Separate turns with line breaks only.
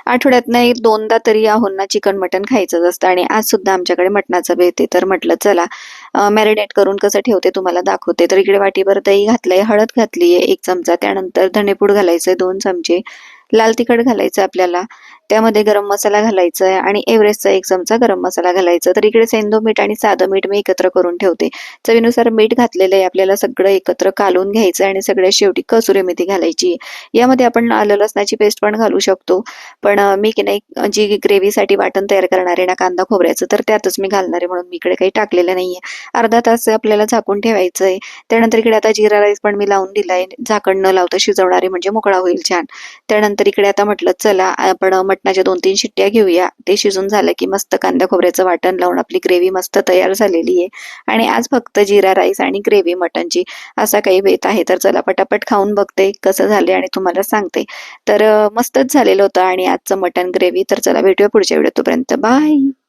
आठवड्यातनं एक दोनदा तरी आहोंना चिकन मटण खायचंच असतं आणि आज सुद्धा आमच्याकडे मटणाचा बेत आहे. तर म्हटलं चला मॅरिनेट करून कसं ठेवते तुम्हाला दाखवते. तर इकडे वाटीभर दही घातलंय, हळद घातलीये 1 चमचा, त्यानंतर धनेपूड घालायचंय 2 चमचे, लाल तिखट घालायचं आपल्याला, त्यामध्ये गरम मसाला घालायचा आहे आणि एव्हरेस्टचा 1 चमचा गरम मसाला घालायचा. तर इकडे सेंधव मीठ आणि साधं मीठ मी एकत्र करून ठेवते. चवीनुसार मीठ घातलेलं आहे, आपल्याला सगळं एकत्र कालवून घ्यायचं आणि सगळ्यात शेवटी कसुरी मेथी घालायची. यामध्ये आपण आलं लसणाची पेस्ट पण घालू शकतो, पण मी की नाही जी ग्रेव्हीसाठी वाटण तयार करणार आहे ना कांदा खोबऱ्याचं, तर त्यातच मी घालणार आहे म्हणून मी इकडे काही टाकलेलं नाहीये. अर्धा तास आपल्याला झाकून ठेवायचंय. त्यानंतर इकडे आता जिरा राईस पण मी लावून दिलाय, झाकण न लावता शिजवणार आहे म्हणजे मोकळा होईल छान. त्यानंतर इकडे आता म्हटलं चला आपण मटणाच्या 2-3 शिट्ट्या घेऊया. ते शिजून झालं की मस्त कांदा खोबऱ्याचं वाटण लावून आपली ग्रेव्ही मस्त तयार झालेली आहे. आणि आज फक्त जिरा राईस आणि ग्रेव्ही मटणची असा काही बेत आहे. तर चला पटापट खाऊन बघते कसं झाले आणि तुम्हाला सांगते. तर मस्तच झालेलं होतं आणि आजचं मटण ग्रेव्ही. तर चला भेटूया पुढच्या व्हिडिओ, तोपर्यंत बाय.